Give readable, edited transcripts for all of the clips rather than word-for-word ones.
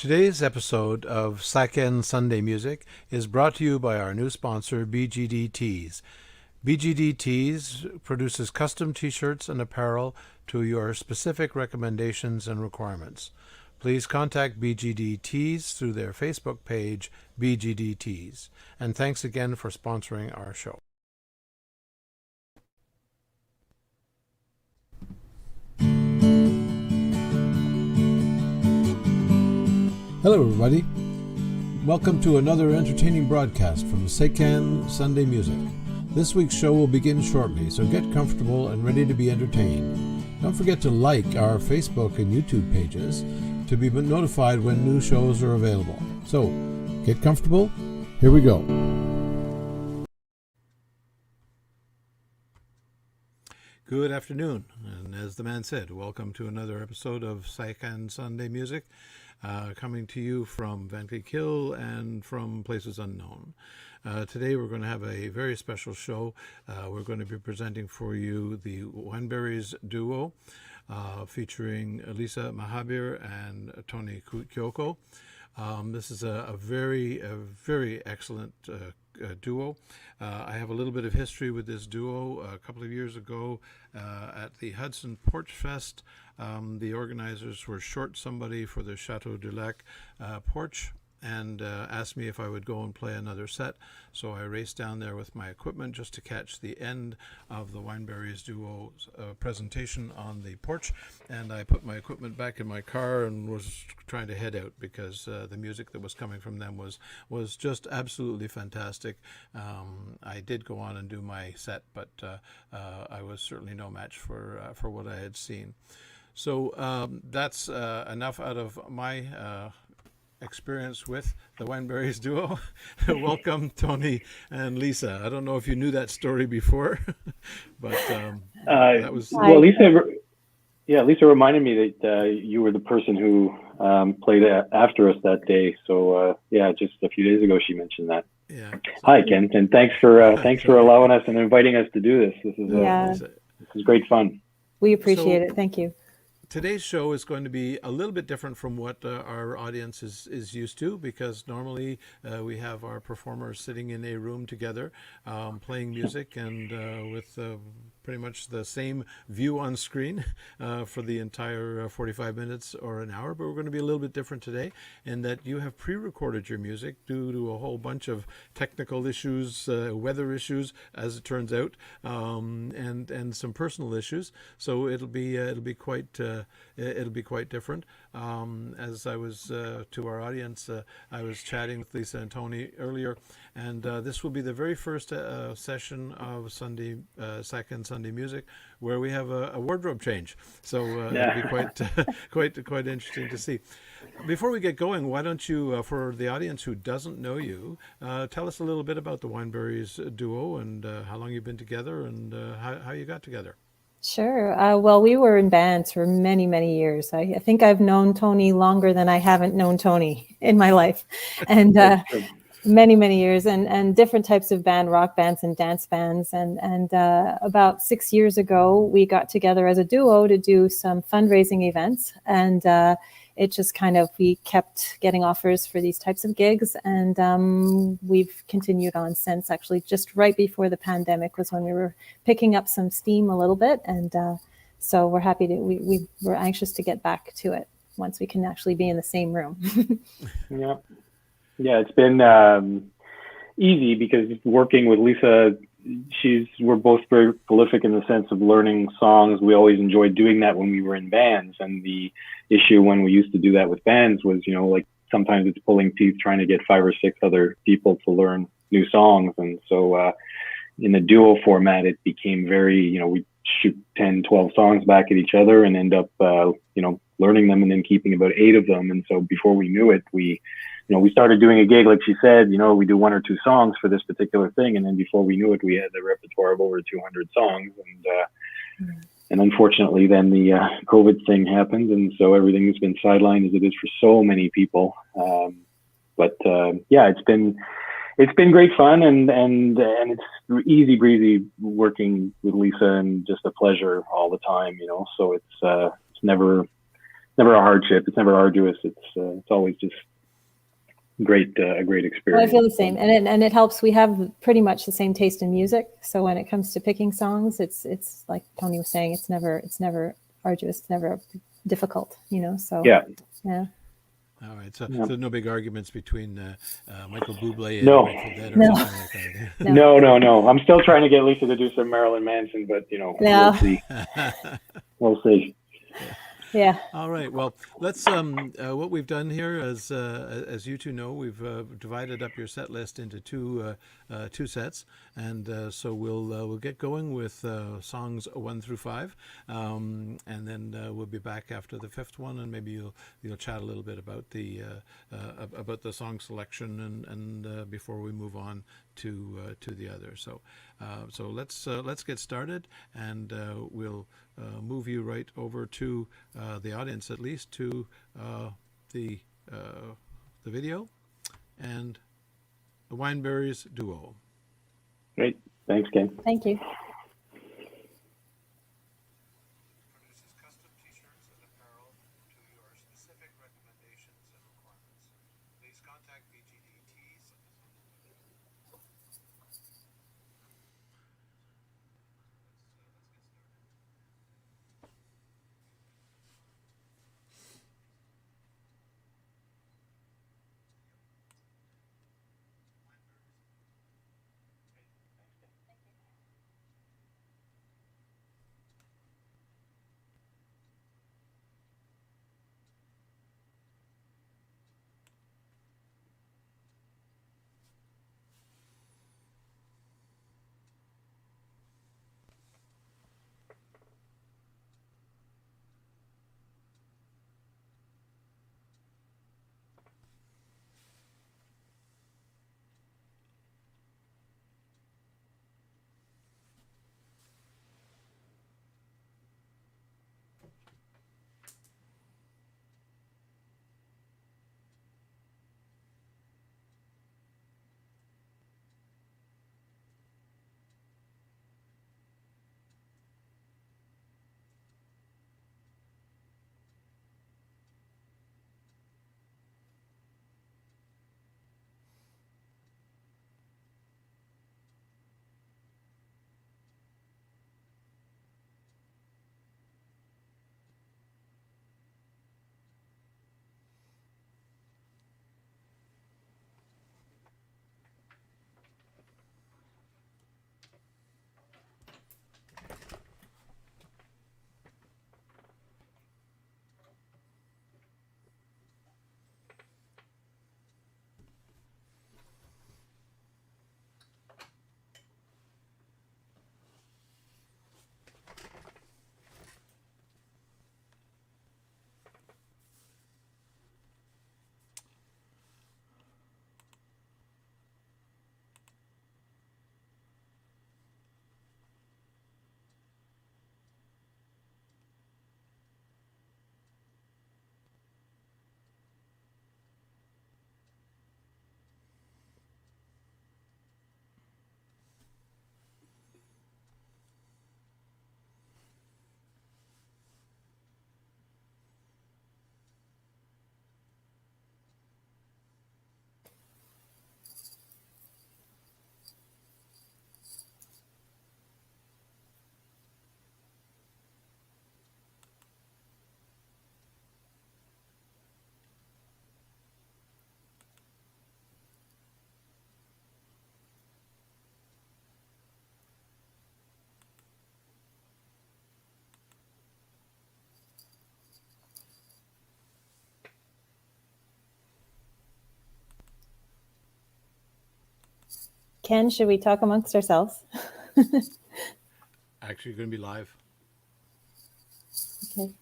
Today's episode of Saken Sunday Music is brought to you by our new sponsor, BGD Tees. BGD Tees produces custom t-shirts and apparel to your specific recommendations and requirements. Please contact BGD Tees through their Facebook page, BGD Tees. And thanks again for sponsoring our show. Hello, everybody. Welcome to another entertaining broadcast from Saken Sunday Music. This week's show will begin shortly, so get comfortable and ready to be entertained. Don't forget to like our Facebook and YouTube pages to be notified when new shows are available. So, get comfortable. Here we go. Good afternoon, and as the man said, welcome to another episode of Saken Sunday Music. Coming to you from Van Cleek Hill and from places unknown. Today we're going to have a very special show. We're going to be presenting for you the Wineberries duo featuring Lisa Mahabir and Tony Kyoko. This is a very excellent duo. I have a little bit of history with this duo. A couple of years ago at the Hudson Porch Fest, the organizers were short somebody for the Chateau du Lac porch and asked me if I would go and play another set. So I raced down there with my equipment just to catch the end of the Wineberries duo presentation on the porch, and I put my equipment back in my car and was trying to head out because the music that was coming from them was just absolutely fantastic. I did go on and do my set, but I was certainly no match for what I had seen. So that's enough out of my experience with the Wineberries duo. Welcome, Tony and Lisa. I don't know if you knew that story before, but that was... Well, Lisa reminded me that you were the person who played after us that day. So just a few days ago she mentioned that. Yeah. Hi, Ken, and thanks for allowing us and inviting us to do this. This is great fun. We appreciate it. Thank you. Today's show is going to be a little bit different from what our audience is used to, because normally we have our performers sitting in a room together playing music and with pretty much the same view on screen for the entire 45 minutes or an hour. But we're going to be a little bit different today in that you have pre-recorded your music due to a whole bunch of technical issues, weather issues, as it turns out, and some personal issues. So it'll be quite different. As I was to our audience, I was chatting with Lisa and Tony earlier, and this will be the very first session of Saken Sunday Music where we have a wardrobe change. So it'll be quite interesting to see. Before we get going, why don't you, for the audience who doesn't know you, tell us a little bit about the Wineberries duo and how long you've been together and how you got together. Sure. Well, we were in bands for many, many years. I think I've known Tony longer than I haven't known Tony in my life. And many, many years, and different types of band, rock bands and dance bands. And about 6 years ago, we got together as a duo to do some fundraising events. And it just we kept getting offers for these types of gigs. And we've continued on since. Actually, just right before the pandemic was when we were picking up some steam a little bit. And so we're happy we were anxious to get back to it once we can actually be in the same room. Yeah, it's been easy because working with Lisa, we're both very prolific in the sense of learning songs. We always enjoyed doing that when we were in bands, and the issue when we used to do that with bands was, like sometimes it's pulling teeth trying to get 5 or 6 other people to learn new songs. And so in the duo format, it became very, we shoot 10, 12 songs back at each other and end up, learning them and then keeping about 8 of them. And so before we knew it, we started doing a gig, like she said, we do 1 or 2 songs for this particular thing. And then before we knew it, we had a repertoire of over 200 songs. And unfortunately, then the COVID thing happened. And so everything has been sidelined as it is for so many people. But it's been great fun and it's easy breezy working with Lisa and just a pleasure all the time, So it's never never a hardship. It's never arduous. It's always just great, a great experience. I feel the same, and it helps. We have pretty much the same taste in music, so when it comes to picking songs, it's like Tony was saying, it's never arduous, it's never difficult, So yeah. All right, so no big arguments between Michael Bublé and No. Grateful Dead or something like that. No. I'm still trying to get Lisa to do some Marilyn Manson, but we'll see. We'll see. Yeah. All right. Well, let's. What we've done here, as you two know, we've divided up your set list into two sets, and so we'll get going with songs 1 through 5, and then we'll be back after the fifth one, and maybe you'll chat a little bit about the song selection, and before we move on to the other. So let's get started, and we'll move you right over to the audience, at least to the video and the Wineberries duo. Great. Thanks, Ken. Thank you. Produces custom t-shirts and apparel to your specific recommendations and requirements. Please contact BGD Tees. Ken, should we talk amongst ourselves? Actually, going to be live. Okay.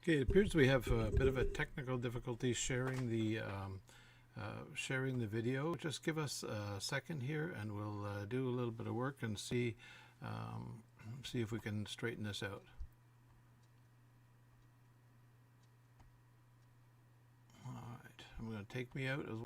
Okay, it appears we have a bit of a technical difficulty sharing the video. Just give us a second here, and we'll do a little bit of work and see if we can straighten this out. All right, I'm going to take me out as well.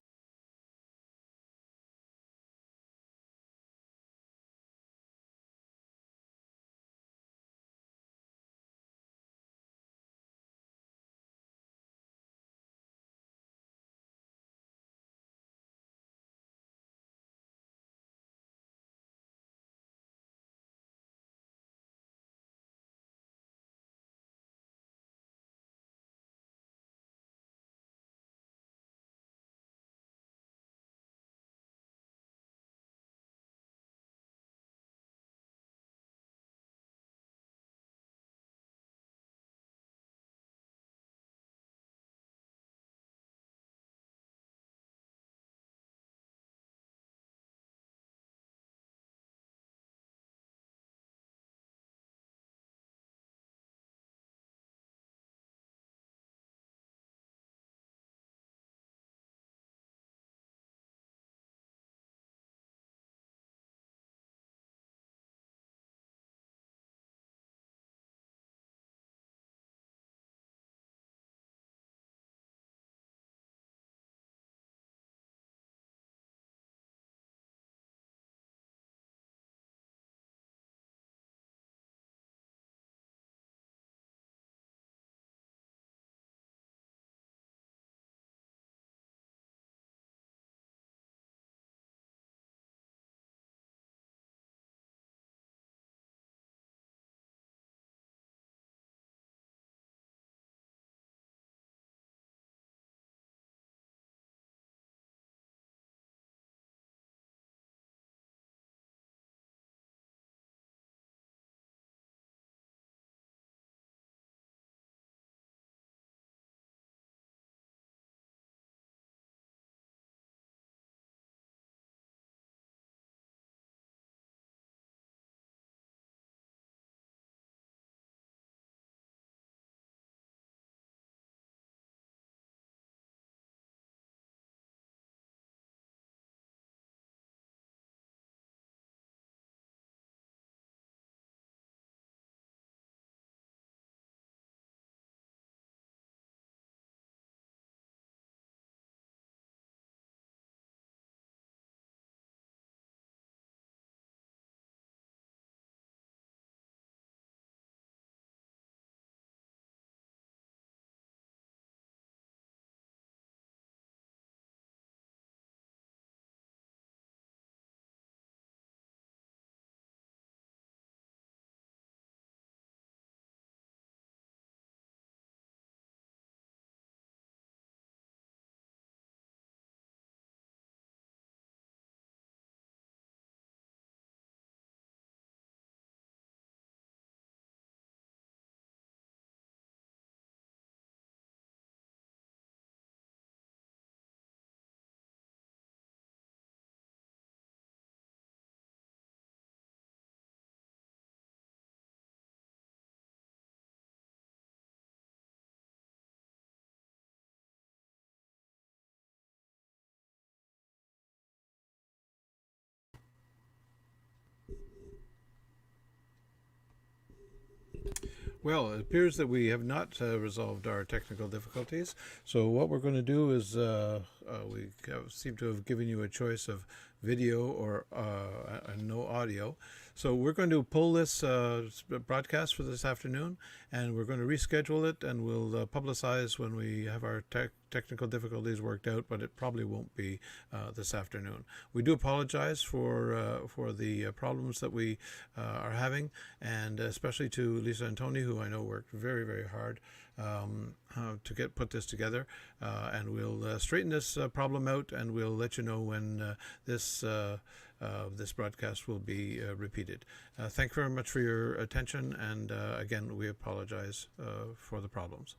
Well, it appears that we have not resolved our technical difficulties. So what we're going to do is seem to have given you a choice of video or and no audio. So we're going to pull this broadcast for this afternoon, and we're going to reschedule it, and we'll publicize when we have our technical difficulties worked out, but it probably won't be this afternoon. We do apologize for the problems that we are having, and especially to Lisa and Tony, who I know worked very, very hard to put this together, and we'll straighten this problem out, and we'll let you know when this broadcast will be repeated. Thank you very much for your attention, and again, we apologize for the problems.